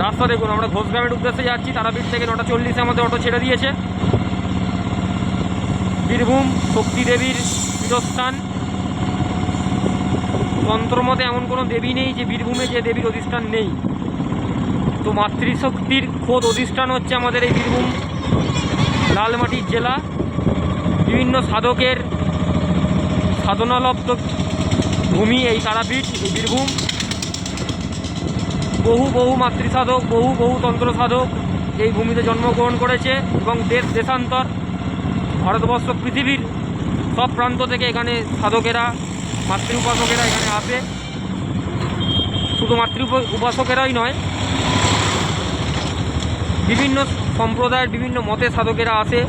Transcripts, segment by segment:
রাস্তা দেখুন, আমরা ঘোষগ্রামের উদ্দেশ্যে যাচ্ছি। তারাপীঠ থেকে 9:40 আমাদের অটো ছেড়ে দিয়েছে। বীরভূম শক্তি দেবীর পীঠস্থান। তন্ত্রমতে এমন কোনো দেবী নেই যে বীরভূমে যে দেবীর অধিষ্ঠান নেই। তো মাতৃশক্তির খোদ অধিষ্ঠান হচ্ছে আমাদের এই বীরভূম লালমাটির জেলা। বিভিন্ন সাধকের সাধনালব্ধ ভূমি এই তারাপীঠ, এই বীরভূম। বহু মাতৃসাধক, বহু তন্ত্র সাধক এই ভূমিতে জন্মগ্রহণ করেছে এবং দেশান্তর, ভারতবর্ষ, পৃথিবীর সব প্রান্ত থেকে এখানে সাধকেরা, মাতৃ উপাসকেরা এখানে আসে। শুধু মাতৃ উপাসকেরাই নয়, বিভিন্ন সম্প্রদায়ের বিভিন্ন মতে সাধকেরা আসে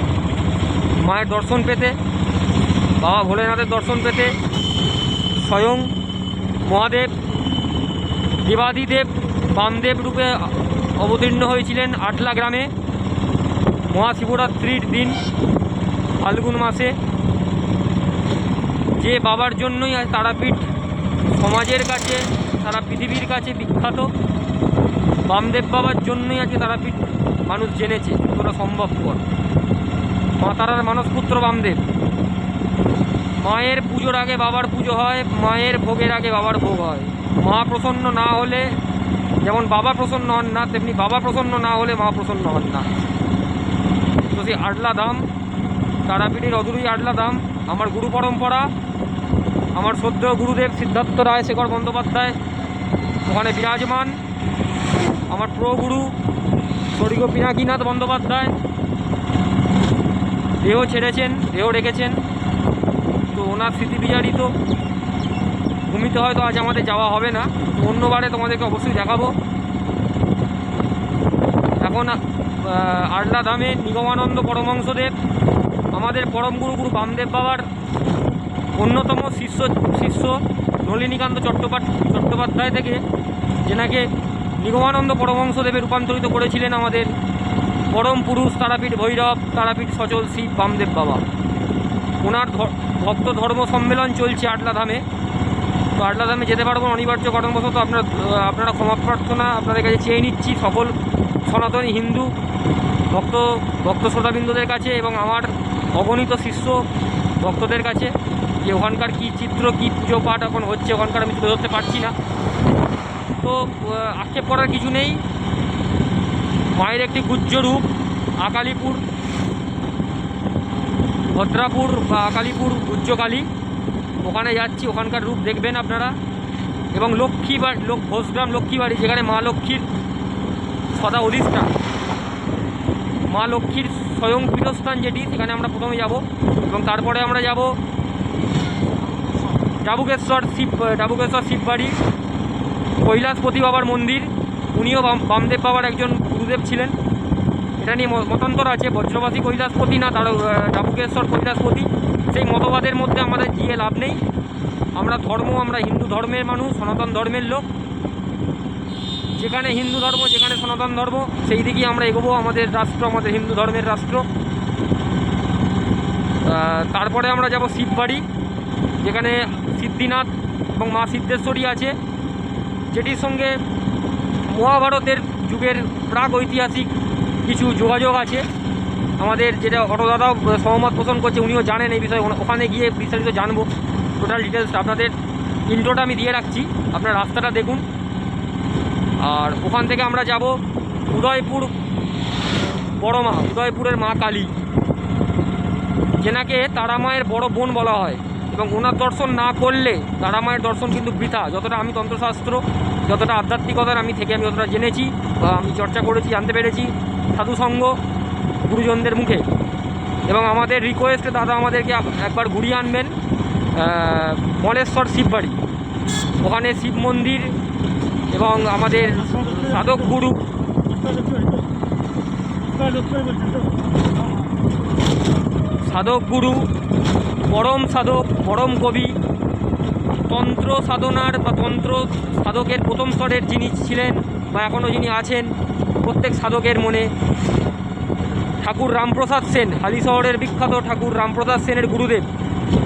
মায়ের দর্শন পেতে, বাবা ভোলেনাথের দর্শন পেতে। স্বয়ং মহাদেব দেবাদিদেব বামদেব রূপে অবতীর্ণ হয়েছিলেন আটলা গ্রামে মহাশিবরাত্রির দিন ফাল্গুন মাসে। যে বাবার জন্যই আজ তারাপীঠ সমাজের কাছে, সারা পৃথিবীর কাছে বিখ্যাত। বামদেব বাবার জন্যই আজকে তারাপীঠ মানুষ জেনেছে কতটা সম্ভবপর। মা তারার মানসপুত্র বামদেব। মায়ের পুজোর আগে বাবার পুজো হয়, মায়ের ভোগের আগে বাবার ভোগ হয়। মা প্রসন্ন না হলে, যেমন বাবা প্রসন্ন হন না, তেমনি বাবা প্রসন্ন না হলে মা প্রসন্ন হন না। তো সেই আটলা ধাম, তারাপীঠের অদূরই আটলা ধাম। আমার গুরু পরম্পরা, আমার শ্রদ্ধেয় গুরুদেব সিদ্ধার্থ রায় শেখর বন্দ্যোপাধ্যায় ওখানে বিরাজমান। আমার প্রগুরু স্বর্গীয় পিনাকিনাথ বন্দ্যোপাধ্যায় দেহ ছেড়েছেন, দেহ রেখেছেন। তো ওনার স্মৃতি বিজড়িত ভূমিতে হয়তো আজ আমাদের যাওয়া হবে না, অন্যবারে তোমাদেরকে অবশ্যই দেখাবো। এখন আটলা ধামে নিগমানন্দ পরমহংসদেব, আমাদের পরম গুরু বামদেব বাবার অন্যতম শিষ্য নলিনীকান্ত চট্টোপাধ্যায় থেকে, যেনাকে নিগমানন্দ পরমহংসদেবে রূপান্তরিত করেছিলেন আমাদের পরম পুরুষ তারাপীঠ ভৈরব, তারাপীঠ সচল শিব বামদেব বাবা। ওনার ভক্ত ধর্ম সম্মেলন চলছে আটলা ধামে। তো আটলা ধামে যেতে পারবো অনিবার্য কারণবশত আপনারা ক্ষমা প্রার্থনা আপনাদের কাছে চেয়ে নিচ্ছি, সকল সনাতনী হিন্দু ভক্ত শ্রোতাবৃন্দদের কাছে এবং আমার অগণিত শিষ্য ভক্তদের কাছে, যে ওখানকার কী চিত্র, কী পুজো পাঠ এখন হচ্ছে ওখানকার আমি তুলে ধরতে পারছি না। তো আক্ষেপ করার কিছু নেই। মায়ের একটি গুহ্য রূপ আকালিপুর, ভদ্রাপুর বা আকালিপুর গুহ্যকালী, ওখানে যাচ্ছি, ওখানকার রূপ দেখবেন আপনারা। এবং ঘোষগ্রাম লক্ষ্মীবাড়ি, যেখানে মা লক্ষ্মীর সদা অধিষ্ঠান, মা লক্ষ্মীর স্বয়ং পীঠস্থান যেটি, সেখানে আমরা প্রথমে যাব এবং তারপরে আমরা যাব ডাবুকেশ্বর শিববাড়ি, কৈলাসপতি বাবার মন্দির। উনিও বামদেব বাবার একজন গুরুদেব ছিলেন। এটা নিয়ে মতান্তর আছে, বজ্রবাসী কৈলাসপতি না তার ডাবুকেশ্বর কৈলাসপতি। সেই মতবাদের মধ্যে আমাদের গিয়ে লাভ নেই। আমরা হিন্দু ধর্মের মানুষ, সনাতন ধর্মের লোক। যেখানে হিন্দু ধর্ম, যেখানে সনাতন ধর্ম, সেই দিকেই আমরা এগোবো। আমাদের রাষ্ট্র, আমাদের হিন্দু ধর্মের রাষ্ট্র। তারপরে আমরা যাব শিববাড়ি, যেখানে সিদ্ধিনাথ এবং মা সিদ্ধেশ্বরী আছে, যেটির সঙ্গে মহাভারতের যুগের প্রাক ঐতিহাসিক কিছু যোগাযোগ আছে আমাদের, যেটা অটোদাদাও সহমত পোষণ করছে, উনিও জানেন এই বিষয়ে। ওখানে গিয়ে বিস্তারিত জানবো, টোটাল ডিটেলস। আপনাদের ইন্ট্রোটা আমি দিয়ে রাখছি, আপনার রাস্তাটা দেখুন। আর ওখান থেকে আমরা যাব উদয়পুরের মা কালী, যেনাকে তারা মায়ের বড় বোন বলা হয়। এবং ওনার দর্শন না করলে তারা মায়ের দর্শন কিন্তু বৃথা। যতটা আমি তন্ত্রশাস্ত্র, যতটা আধ্যাত্মিকতার আমি যতটা জেনেছি বা আমি চর্চা করেছি, জানতে পেরেছি সাধুসঙ্গ গুরুজনদের মুখে। এবং আমাদের রিকোয়েস্ট, দাদা আমাদেরকে একবার ঘুরিয়ে আনবেন মলেশ্বর শিববাড়ি, ওখানে শিব মন্দির এবং আমাদের সাধক গুরু পরম সাধক, পরম কবি, তন্ত্র সাধনার বা তন্ত্র সাধকের প্রথম স্তরের যিনি ছিলেন বা এখনও যিনি আছেন প্রত্যেক সাধকের মনে, ঠাকুর রামপ্রসাদ সেন, হালি শহরের বিখ্যাত ঠাকুর রামপ্রসাদ সেনের গুরুদেব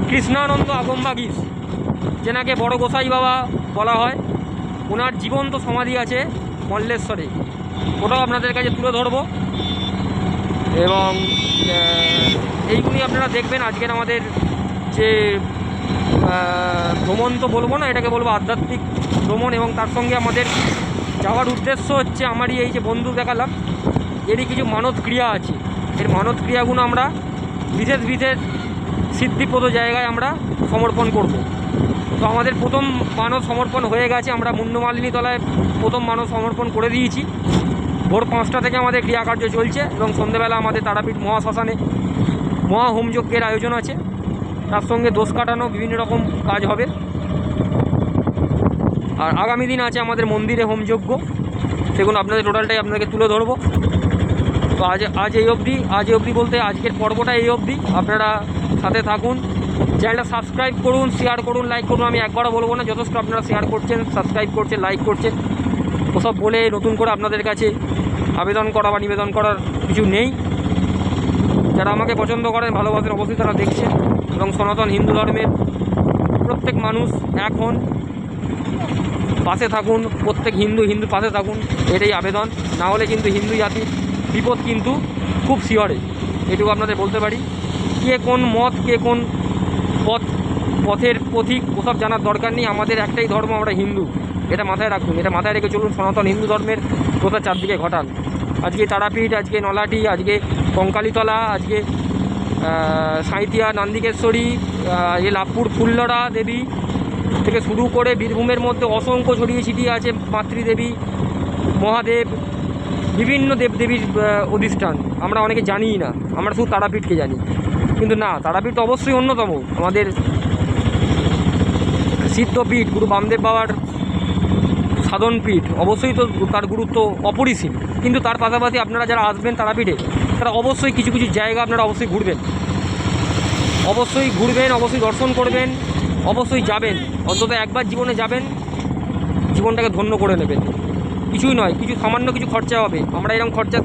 কৃষ্ণানন্দ আগমবাগীশ, যেনাকে বড় গোসাই বাবা বলা হয়। ওনার জীবন্ত সমাধি আছে মল্লেশ্বরে। ওটাও আপনাদের কাছে তুলে ধরবো। এবং এইগুলি আপনারা দেখবেন আজকের আমাদের যে ভ্রমণ তো বলবো না, এটাকে বলবো আধ্যাত্মিক ভ্রমণ। এবং তার সঙ্গে আমাদের যাওয়ার উদ্দেশ্য হচ্ছে, আমারই এই যে বন্ধু দেখালাম, এরই কিছু মানত ক্রিয়া আছে। এর মানত ক্রিয়াগুলো আমরা বিশেষ বিশেষ সিদ্ধিপ্রদ জায়গায় আমরা সমর্পণ করব। তো আমাদের প্রথম মানত সমর্পণ হয়ে গেছে, আমরা মুন্ডমালিনী তলায় প্রথম মানত সমর্পণ করে দিয়েছি। ভোর 5টা থেকে আমাদের ক্রিয়াকার্য চলছে এবং সন্ধ্যেবেলা আমাদের তারাপীঠ মহাশ্মশানে মহাহোমযজ্ঞের আয়োজন আছে। তার সঙ্গে দোষ কাটানো বিভিন্ন রকম কাজ হবে। আর আগামী দিন আছে আমাদের মন্দিরে হোমযজ্ঞ, সেগুলো আপনাদের টোটালটাই আপনাদেরকে তুলে ধরবো। তো আজ এই অবধি বলতে আজকের পর্বটা এই অবধি। আপনারা সাথে থাকুন, চ্যানেলটা সাবস্ক্রাইব করুন, শেয়ার করুন, লাইক করুন। আমি একবারও বলবো না, যথেষ্ট আপনারা শেয়ার করছেন, সাবস্ক্রাইব করছেন, লাইক করছেন। ওসব বলে নতুন করে আপনাদের কাছে আবেদন করা বা নিবেদন করার কিছু নেই। যারা আমাকে পছন্দ করেন, ভালোবাসেন, অবশ্যই তারা দেখছেন। এবং সনাতন হিন্দু ধর্মের প্রত্যেক মানুষ এখন পাশে থাকুন, প্রত্যেক হিন্দু পাশে থাকুন, এটাই আবেদন। না হলে কিন্তু হিন্দু জাতির বিপদ কিন্তু খুব শিহরে, এটুকু আপনাদের বলতে পারি। কে কোন মত, কে কোন পথের পথিক, ওসব জানার দরকার নেই। আমাদের একটাই ধর্ম, আমরা হিন্দু। এটা মাথায় রাখুন, এটা মাথায় রেখে চলুন, সনাতন হিন্দু ধর্মের প্রচার চারদিকে ঘটান। আজকে তারাপীঠ, আজকে নলাটি, আজকে কঙ্কালীতলা, আজকে সাঁইতিয়া নান্দিকেশ্বরী, লাভপুর ফুল্লরা দেবী থেকে শুরু করে বীরভূমের মধ্যে অসংখ্য ছড়িয়ে ছিটিয়ে আছে মাতৃদেবী, মহাদেব, বিভিন্ন দেবদেবীর অধিষ্ঠান। আমরা অনেকে জানিই না, আমরা শুধু তারাপীঠকে জানি। কিন্তু না, তারাপীঠ তো অবশ্যই অন্যতম আমাদের সিদ্ধপীঠ, গুরু বামদেব বাবার সাধনপীঠ, অবশ্যই তো তার গুরুত্ব অপরিসীম। কিন্তু তার পাশাপাশি আপনারা যারা আসবেন তারাপীঠে, তারা অবশ্যই কিছু কিছু জায়গা আপনারা অবশ্যই ঘুরবেন, অবশ্যই দর্শন করবেন, অবশ্যই যাবেন। অন্তত একবার জীবনে যাবেন, জীবনটাকে ধন্য করে নেবেন। কিছুই নয়, কিছু সামান্য কিছু খরচা হবে। আমরা এরকম খরচা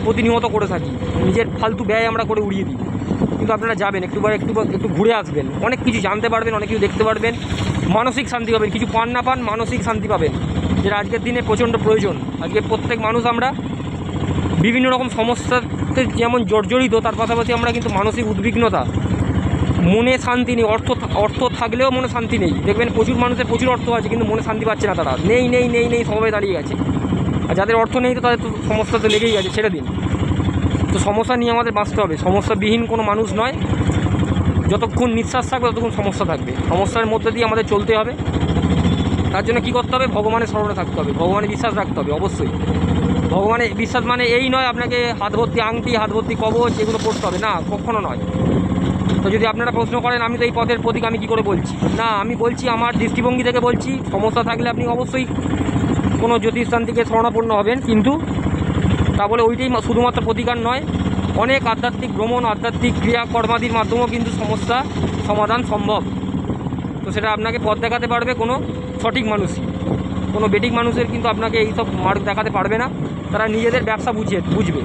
প্রতিনিয়ত করে থাকি, নিজের ফালতু ব্যয় আমরা করে উড়িয়ে দিই। কিন্তু আপনারা যাবেন, একটু ঘুরে আসবেন, অনেক কিছু জানতে পারবেন, অনেক কিছু দেখতে পারবেন, মানসিক শান্তি পাবেন। কিছু পান না পান, মানসিক শান্তি পাবেন, যেটা আজকের দিনে প্রচণ্ড প্রয়োজন। আজকে প্রত্যেক মানুষ আমরা বিভিন্ন রকম সমস্যাতে যেমন জর্জরিত, তার পাশাপাশি আমরা কিন্তু মানসিক উদ্বিগ্নতা, মনে শান্তি নেই। অর্থ থাকলেও মনে শান্তি নেই। দেখবেন প্রচুর মানুষের প্রচুর অর্থ আছে, কিন্তু মনে শান্তি পাচ্ছে না। তারা নেই সবাই দাঁড়িয়ে গেছে। আর যাদের অর্থ নেই, তো তাদের তো সমস্যা তো লেগেই গেছে, ছেড়ে দিন। তো সমস্যা নিয়ে আমাদের বাঁচতে হবে। সমস্যাবিহীন কোনো মানুষ নয়। যতক্ষণ নিঃশ্বাস থাকবে ততক্ষণ সমস্যা থাকবে। সমস্যার মধ্যে দিয়ে আমাদের চলতে হবে। তার জন্য কী করতে হবে? ভগবানের স্মরণে থাকতে হবে, ভগবানের বিশ্বাস রাখতে হবে। অবশ্যই ভগবানের বিশ্বাস মানে এই নয় আপনাকে হাত ভর্তি আংটি, হাত ভর্তি কবচ এগুলো পড়তে হবে, না, কখনো নয়। তো যদি আপনারা প্রশ্ন করেন আমি তো এই পথের প্রতীক, আমি কী করে বলছি? না, আমি বলছি আমার দৃষ্টিভঙ্গি থেকে বলছি। সমস্যা থাকলে আপনি অবশ্যই কোনো জ্যোতিষতান্ত্রিকের শরণাপন্ন হবেন, কিন্তু তা বলে ওইটাই শুধুমাত্র প্রতিকার নয়। অনেক আধ্যাত্মিক ভ্রমণ, আধ্যাত্মিক ক্রিয়াকর্মাদির মাধ্যমেও কিন্তু সমস্যা সমাধান সম্ভব। তো সেটা আপনাকে পথ দেখাতে পারবে কোনো সঠিক মানুষই। কোনো বেঠিক মানুষের কিন্তু আপনাকে এইসব মার্গ দেখাতে পারবে না। তারা নিজেদের ব্যবসা বুঝবে।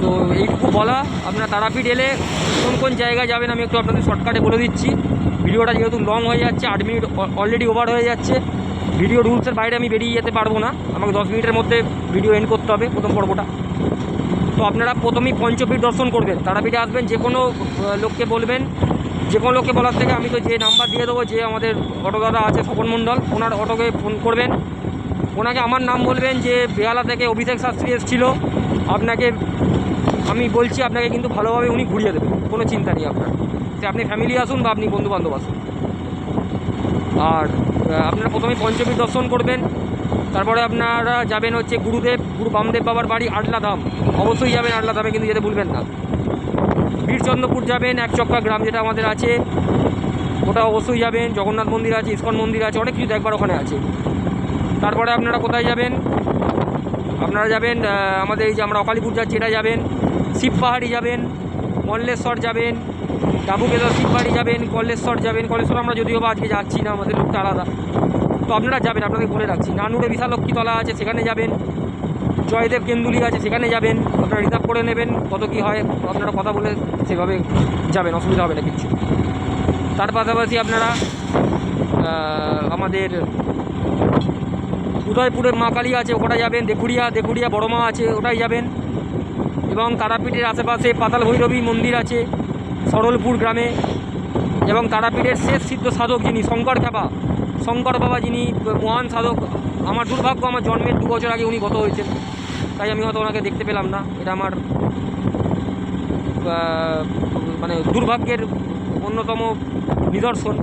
তো এইটুকু বলা। আপনারা তারাপীঠ এলে কোন জায়গায় যাবেন আমি একটু আপনাদের শর্টকাটে বলে দিচ্ছি। ভিডিওটা যেহেতু লং হয়ে যাচ্ছে, 8 মিনিট অলরেডি ওভার হয়ে যাচ্ছে। ভিডিও রুলসের বাইরে আমি বেরিয়ে যেতে পারবো না, আমাকে 10 মিনিটের মধ্যে ভিডিও এন্ড করতে হবে প্রথম পর্বটা। তো আপনারা প্রথমেই পঞ্চপীঠ দর্শন করবেন। তারাপীঠে আসবেন, যে কোনো লোককে বলবেন, যে কোনো লোককে বলার থেকে আমি তো যে নাম্বার দিয়ে দেবো, যে আমাদের অটো দাদা আছে স্বপন মণ্ডল, ওনার অটোকে ফোন করবেন। ওনাকে আমার নাম বলবেন যে বেহালা থেকে অভিষেক শাস্ত্রী এসেছিলো, আপনাকে আমি বলছি, আপনাকে কিন্তু ভালোভাবে উনি ঘুরিয়ে দেবেন, কোনো চিন্তা নেই আপনার। সে আপনি ফ্যামিলি আসুন বা আপনি বন্ধুবান্ধব আসুন। আর আপনারা প্রথমে পঞ্চপীঠ দর্শন করবেন। তারপরে আপনারা যাবেন হচ্ছে গুরু বামদেব বাবার বাড়ি আটলাধাম। অবশ্যই যাবেন আটলাধামে, কিন্তু যেতে ভুলবেন না। বীরচন্দ্রপুর যাবেন, একচক্কা গ্রাম যেটা আমাদের আছে, ওটা অবশ্যই যাবেন। জগন্নাথ মন্দির আছে, ইস্কন মন্দির আছে, অনেক কিছু দেখবার ওখানে আছে। তারপরে আপনারা কোথায় যাবেন? আপনারা যাবেন আমাদের এই যে আমরা অকালীপুর যাচ্ছি, এটা যাবেন। শিবপাহাড়ি যাবেন, মল্লেশ্বর যাবেন, ডাবুকেশ্বর শিবপাহাড়ি যাবেন, কল্লেশ্বর যাবেন। কল্লেশ্বর আমরা যদিও বা আজকে যাচ্ছি না, আমাদের লোকটা আলাদা। তো আপনারা যাবেন, আপনাদের বলে রাখছি। নানুরে বিশালক্ষী তলা আছে, সেখানে যাবেন। জয়দেব কেন্দুলি আছে, সেখানে যাবেন। আপনারা রিজার্ভ করে নেবেন, কত কী হয় আপনারা কথা বলে সেভাবে যাবেন, অসুবিধা হবে না কিছু। তার পাশাপাশি আপনারা আমাদের উদয়পুরের মা কালী আছে, ওটা যাবেন। দেখুড়িয়া বড় মা আছে, ওটাই যাবেন। এবং তারাপীঠের আশেপাশে পাতাল ভৈরবী মন্দির আছে সরলপুর গ্রামে। এবং তারাপীঠের শেষ সিদ্ধ সাধক যিনি শঙ্কর বাবা যিনি মহান সাধক, আমার দুর্ভাগ্য আমার জন্মের 2 বছর আগে উনি গত হয়েছেন, তাই আমি হয়তো ওনাকে দেখতে পেলাম না। এটা আমার মানে দুর্ভাগ্যের অন্যতম নিদর্শন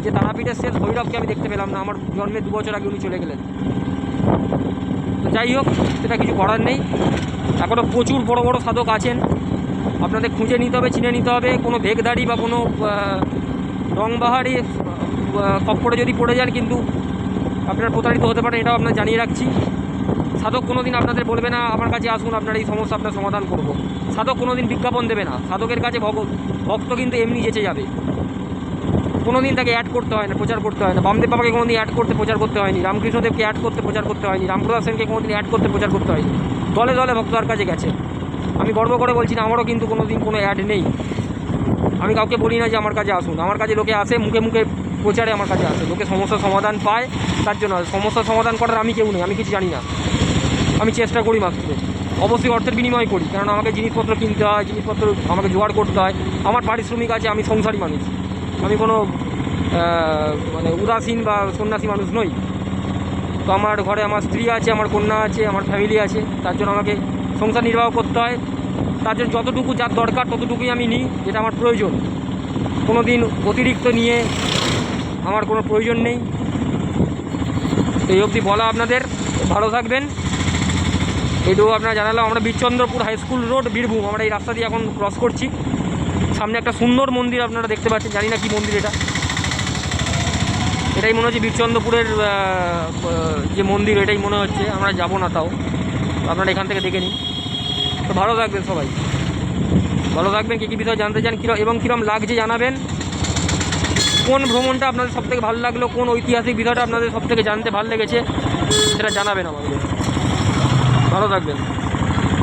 যে তারাপীঠের শেষ ভৈরবকে আমি দেখতে পেলাম না, আমার জন্মের 2 বছর আগে উনি চলে গেলেন। তো যাই হোক, সেটা কিছু করার নেই। এখনও প্রচুর বড় বড় সাধক আছেন, আপনাদের খুঁজে নিতে হবে, চিনে নিতে হবে। কোনো ভেগদারি বা কোনো রংবাহারি খপ্পরে যদি পড়ে যান কিন্তু আপনারা প্রতারিত হতে পারেন, এটাও আপনার জানিয়ে রাখছি। সাধক কোনো দিন আপনাদের বলবে না আমার কাছে আসুন, আপনার এই সমস্যা আপনার সমাধান করব। সাধক কোনো দিন বিজ্ঞাপন দেবে না। সাধকের কাছে ভক্ত কিন্তু এমনি যেচে যাবে, কোনো দিন তাকে অ্যাড করতে হয় না, প্রচার করতে হয় না। বামদেব বাবাকে কোনো দিন অ্যাড করতে প্রচার করতে হয়নি, রামকৃষ্ণদেবকে অ্যাড করতে প্রচার করতে হয়নি, রামপ্রসাদ সেনকে কোনো দিন অ্যাড করতে প্রচার করতে হয়নি। দলে দলে ভক্তর কাছে গেছে। আমি গর্ব করে বলছি না, আমারও কিন্তু কোনো দিন কোনো অ্যাড নেই। আমি কাউকে বলি না যে আমার কাছে আসুন, আমার কাছে লোকে আসে মুখে মুখে প্রচারে আমার কাছে আসে, লোকে সমস্যার সমাধান পায়, তার জন্য সমস্যার সমাধান করার আমি কেউ নেই, আমি কিছু জানি না। আমি চেষ্টা করি মাত্র, অবশ্যই অর্থের বিনিময় করি, কারণ আমাকে জিনিসপত্র কিনতে হয়, জিনিসপত্র আমাকে জোগাড় করতে হয়, আমার পারিশ্রমিক আছে, আমি সংসারী মানুষ, আমি কোনো মানে উদাসীন বা সন্ন্যাসী মানুষ নই। তো আমার ঘরে আমার স্ত্রী আছে, আমার কন্যা আছে, আমার ফ্যামিলি আছে, তার জন্য আমাকে সংসার নির্বাহ করতে হয়। তার জন্য যতটুকু যার দরকার ততটুকুই আমি নিই, যেটা আমার প্রয়োজন। কোনো দিন অতিরিক্ত নিয়ে আমার কোনো প্রয়োজন নেই। এই অবধি বলা আপনাদের। ভালো থাকবেন। এইটুকু আপনারা জানালাম। আমরা Birchandrapur high school road, Birbhum, আমরা এই রাস্তা দিয়ে এখন ক্রস করছি। সামনে একটা সুন্দর মন্দির আপনারা দেখতে পাচ্ছেন, জানি না কী মন্দির এটাই মনে হচ্ছে বীরচন্দ্রপুরের যে মন্দির, এটাই মনে হচ্ছে। আমরা যাবো না, তাও আপনারা এখান থেকে দেখে নিন। তো ভালো থাকবেন সবাই, ভালো থাকবেন। কী কী বিষয় জানতে চান এবং কীরকম লাগছে জানাবেন। কোন ভ্রমণটা আপনাদের সবথেকে ভালো লাগলো, কোন ঐতিহাসিক বিষয়টা আপনাদের সবথেকে জানতে ভালো লেগেছে সেটা জানাবেন আমাদের। ভালো থাকবেন।